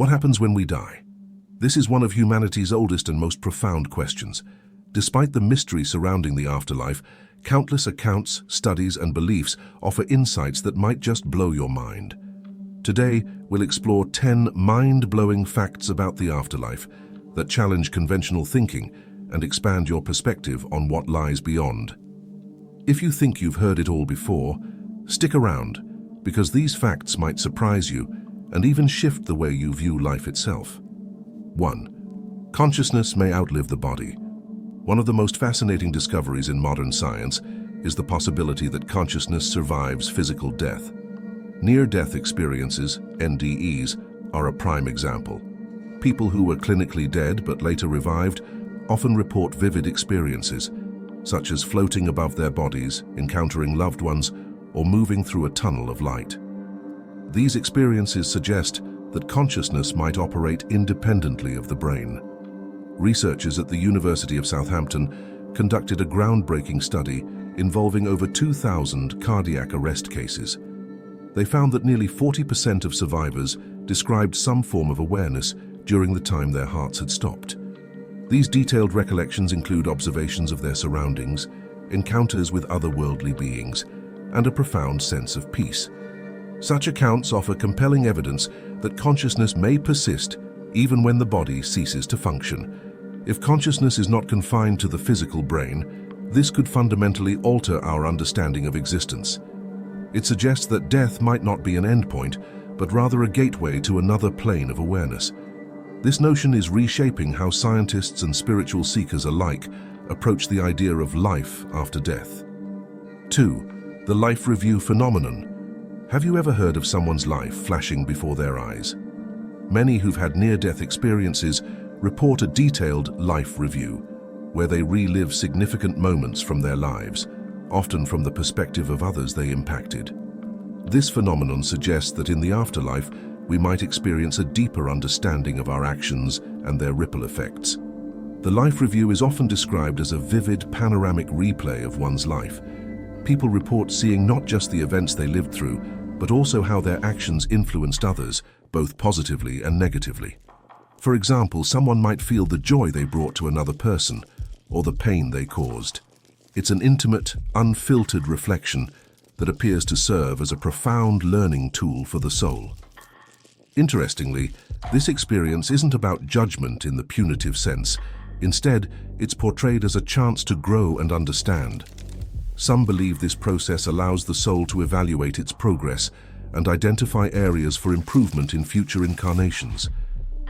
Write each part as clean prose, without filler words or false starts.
What happens when we die? This is one of humanity's oldest and most profound questions. Despite the mystery surrounding the afterlife, countless accounts, studies, and beliefs offer insights that might just blow your mind. Today, we'll explore 10 mind-blowing facts about the afterlife that challenge conventional thinking and expand your perspective on what lies beyond. If you think you've heard it all before, stick around, because these facts might surprise you and even shift the way you view life itself. 1. Consciousness may outlive the body. One of the most fascinating discoveries in modern science is the possibility that consciousness survives physical death. Near-death experiences, NDEs, are a prime example. People who were clinically dead but later revived often report vivid experiences, such as floating above their bodies, encountering loved ones, or moving through a tunnel of light. These experiences suggest that consciousness might operate independently of the brain. Researchers at the University of Southampton conducted a groundbreaking study involving over 2,000 cardiac arrest cases. They found that nearly 40% of survivors described some form of awareness during the time their hearts had stopped. These detailed recollections include observations of their surroundings, encounters with otherworldly beings, and a profound sense of peace. Such accounts offer compelling evidence that consciousness may persist even when the body ceases to function. If consciousness is not confined to the physical brain, this could fundamentally alter our understanding of existence. It suggests that death might not be an endpoint, but rather a gateway to another plane of awareness. This notion is reshaping how scientists and spiritual seekers alike approach the idea of life after death. 2. The life review phenomenon. Have you ever heard of someone's life flashing before their eyes? Many who've had near-death experiences report a detailed life review, where they relive significant moments from their lives, often from the perspective of others they impacted. This phenomenon suggests that in the afterlife, we might experience a deeper understanding of our actions and their ripple effects. The life review is often described as a vivid panoramic replay of one's life. People report seeing not just the events they lived through, but also how their actions influenced others, both positively and negatively. For example, someone might feel the joy they brought to another person, or the pain they caused. It's an intimate, unfiltered reflection that appears to serve as a profound learning tool for the soul. Interestingly, this experience isn't about judgment in the punitive sense. Instead, it's portrayed as a chance to grow and understand. Some believe this process allows the soul to evaluate its progress and identify areas for improvement in future incarnations.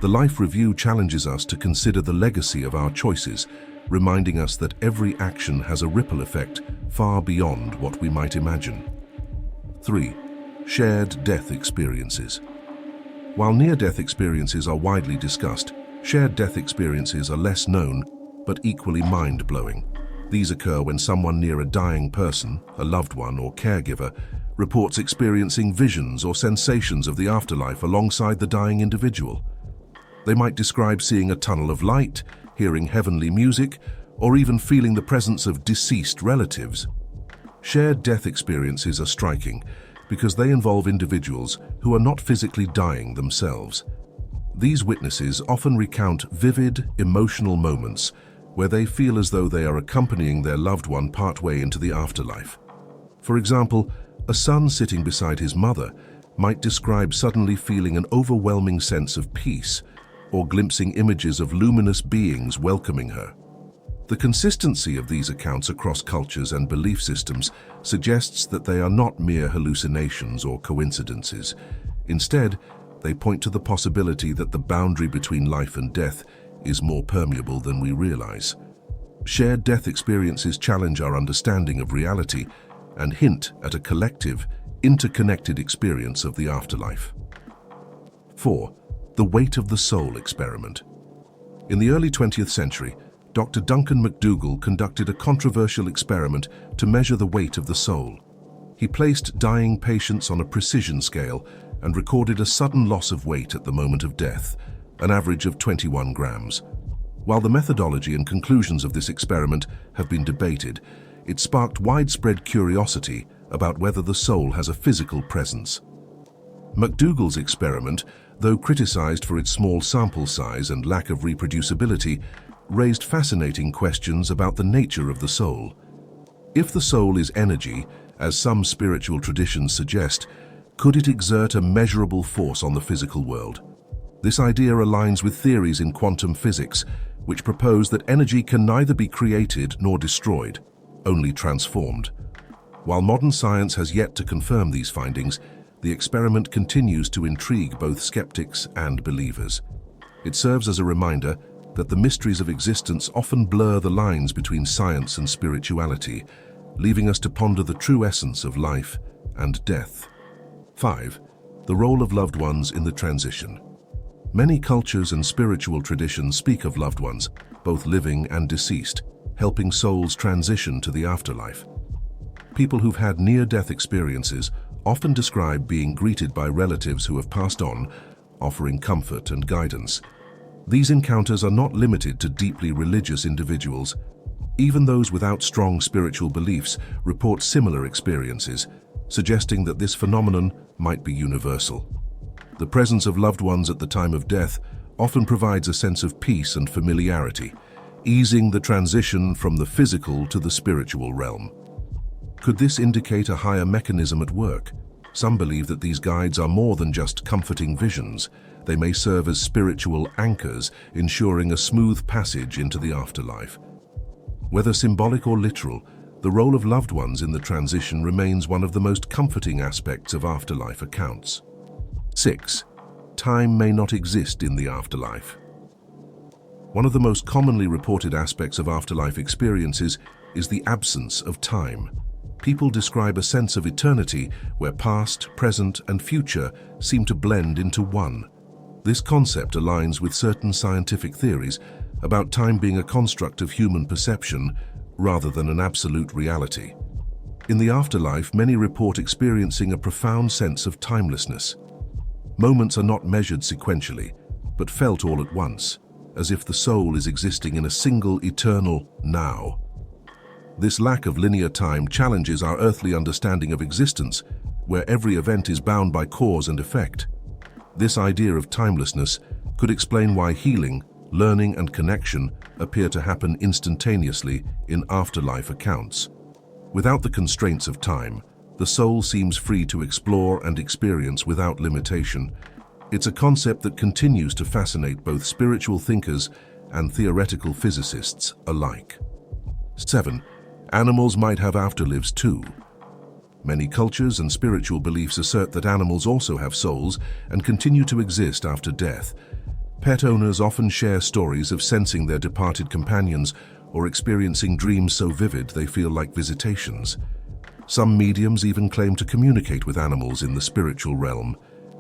The life review challenges us to consider the legacy of our choices, reminding us that every action has a ripple effect far beyond what we might imagine. 3. Shared death experiences. While near-death experiences are widely discussed, shared death experiences are less known, but equally mind-blowing. These occur when someone near a dying person, a loved one or caregiver, reports experiencing visions or sensations of the afterlife alongside the dying individual. They might describe seeing a tunnel of light, hearing heavenly music, or even feeling the presence of deceased relatives. Shared death experiences are striking because they involve individuals who are not physically dying themselves. These witnesses often recount vivid, emotional moments where they feel as though they are accompanying their loved one partway into the afterlife. For example, a son sitting beside his mother might describe suddenly feeling an overwhelming sense of peace or glimpsing images of luminous beings welcoming her. The consistency of these accounts across cultures and belief systems suggests that they are not mere hallucinations or coincidences. Instead, they point to the possibility that the boundary between life and death is more permeable than we realize. Shared death experiences challenge our understanding of reality and hint at a collective, interconnected experience of the afterlife. 4. The weight of the soul experiment. In the early 20th century, Dr. Duncan McDougall conducted a controversial experiment to measure the weight of the soul. He placed dying patients on a precision scale and recorded a sudden loss of weight at the moment of death, an average of 21 grams. While the methodology and conclusions of this experiment have been debated, it sparked widespread curiosity about whether the soul has a physical presence. McDougall's experiment though criticized for its small sample size and lack of reproducibility, raised fascinating questions about the nature of the soul. If the soul is energy, as some spiritual traditions suggest, could it exert a measurable force on the physical world? This idea aligns with theories in quantum physics, which propose that energy can neither be created nor destroyed, only transformed. While modern science has yet to confirm these findings, the experiment continues to intrigue both skeptics and believers. It serves as a reminder that the mysteries of existence often blur the lines between science and spirituality, leaving us to ponder the true essence of life and death. 5. The role of loved ones in the transition. Many cultures and spiritual traditions speak of loved ones, both living and deceased, helping souls transition to the afterlife. People who've had near-death experiences often describe being greeted by relatives who have passed on, offering comfort and guidance. These encounters are not limited to deeply religious individuals. Even those without strong spiritual beliefs report similar experiences, suggesting that this phenomenon might be universal. The presence of loved ones at the time of death often provides a sense of peace and familiarity, easing the transition from the physical to the spiritual realm. Could this indicate a higher mechanism at work? Some believe that these guides are more than just comforting visions. They may serve as spiritual anchors, ensuring a smooth passage into the afterlife. Whether symbolic or literal, the role of loved ones in the transition remains one of the most comforting aspects of afterlife accounts. 6. Time may not exist in the afterlife. One of the most commonly reported aspects of afterlife experiences is the absence of time. People describe a sense of eternity where past, present, and future seem to blend into one. This concept aligns with certain scientific theories about time being a construct of human perception rather than an absolute reality. In the afterlife, many report experiencing a profound sense of timelessness. Moments are not measured sequentially, but felt all at once, as if the soul is existing in a single eternal now. This lack of linear time challenges our earthly understanding of existence, where every event is bound by cause and effect. This idea of timelessness could explain why healing, learning, and connection appear to happen instantaneously in afterlife accounts. Without the constraints of time, the soul seems free to explore and experience without limitation. It's a concept that continues to fascinate both spiritual thinkers and theoretical physicists alike. 7. Animals might have afterlives too. Many cultures and spiritual beliefs assert that animals also have souls and continue to exist after death. Pet owners often share stories of sensing their departed companions or experiencing dreams so vivid they feel like visitations. Some mediums even claim to communicate with animals in the spiritual realm,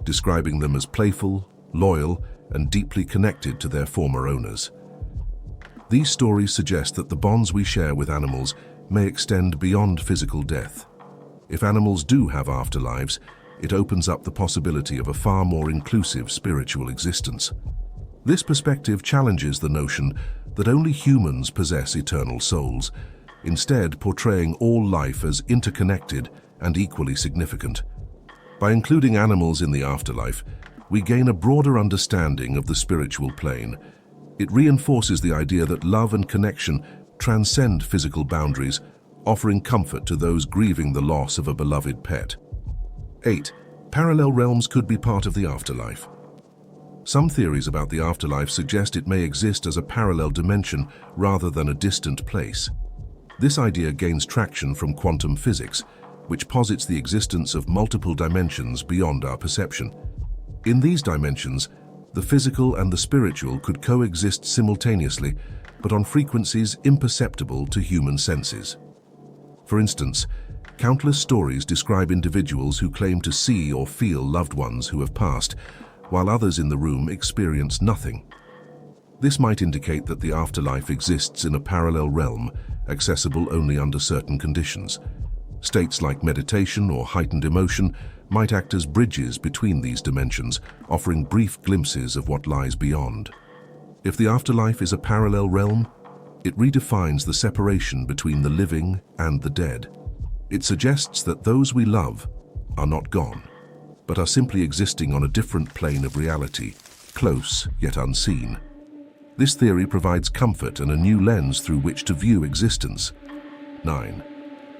describing them as playful, loyal, and deeply connected to their former owners. These stories suggest that the bonds we share with animals may extend beyond physical death. If animals do have afterlives, it opens up the possibility of a far more inclusive spiritual existence. This perspective challenges the notion that only humans possess eternal souls, instead portraying all life as interconnected and equally significant. By including animals in the afterlife, we gain a broader understanding of the spiritual plane. It reinforces the idea that love and connection transcend physical boundaries, offering comfort to those grieving the loss of a beloved pet. 8. Parallel realms could be part of the afterlife. Some theories about the afterlife suggest it may exist as a parallel dimension rather than a distant place. This idea gains traction from quantum physics, which posits the existence of multiple dimensions beyond our perception. In these dimensions, the physical and the spiritual could coexist simultaneously, but on frequencies imperceptible to human senses. For instance, countless stories describe individuals who claim to see or feel loved ones who have passed, while others in the room experience nothing. This might indicate that the afterlife exists in a parallel realm, accessible only under certain conditions. States like meditation or heightened emotion might act as bridges between these dimensions, offering brief glimpses of what lies beyond. If the afterlife is a parallel realm, it redefines the separation between the living and the dead. It suggests that those we love are not gone. but are simply existing on a different plane of reality, close yet unseen. This theory provides comfort and a new lens through which to view existence. 9.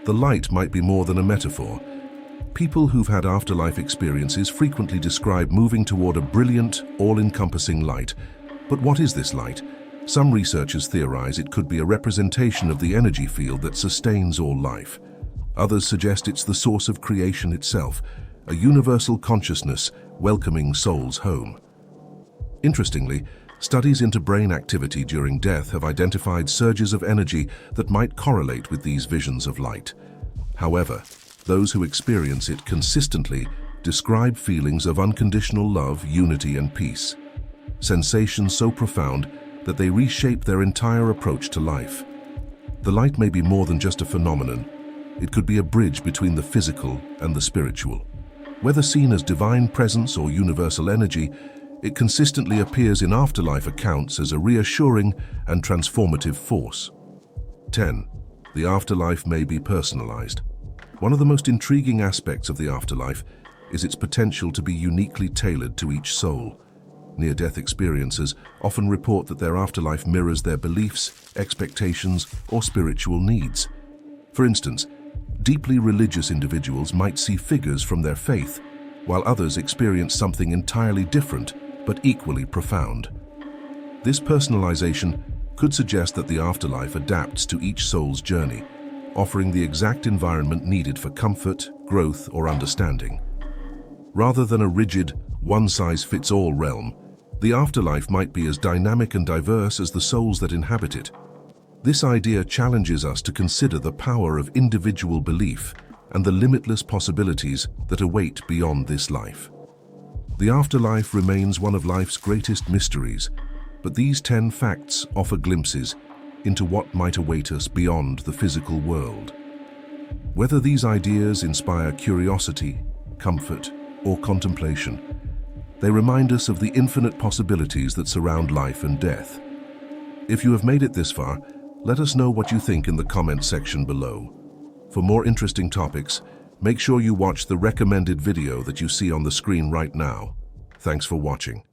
The light might be more than a metaphor. People who've had afterlife experiences frequently describe moving toward a brilliant, all-encompassing light. But what is this light? Some researchers theorize it could be a representation of the energy field that sustains all life. Others suggest it's the source of creation itself, a universal consciousness welcoming souls home. Interestingly, studies into brain activity during death have identified surges of energy that might correlate with these visions of light. However, those who experience it consistently describe feelings of unconditional love, unity, and peace. Sensations so profound that they reshape their entire approach to life. The light may be more than just a phenomenon. It could be a bridge between the physical and the spiritual. Whether seen as divine presence or universal energy, it consistently appears in afterlife accounts as a reassuring and transformative force. 10. The afterlife may be personalized. One of the most intriguing aspects of the afterlife is its potential to be uniquely tailored to each soul. Near-death experiencers often report that their afterlife mirrors their beliefs, expectations, or spiritual needs. For instance, deeply religious individuals might see figures from their faith, while others experience something entirely different but equally profound. This personalization could suggest that the afterlife adapts to each soul's journey, offering the exact environment needed for comfort, growth, or understanding. Rather than a rigid, one-size-fits-all realm, the afterlife might be as dynamic and diverse as the souls that inhabit it. This idea challenges us to consider the power of individual belief and the limitless possibilities that await beyond this life. The afterlife remains one of life's greatest mysteries, but these 10 facts offer glimpses into what might await us beyond the physical world. Whether these ideas inspire curiosity, comfort, or contemplation, they remind us of the infinite possibilities that surround life and death. If you have made it this far, let us know what you think in the comment section below. For more interesting topics, make sure you watch the recommended video that you see on the screen right now. Thanks for watching.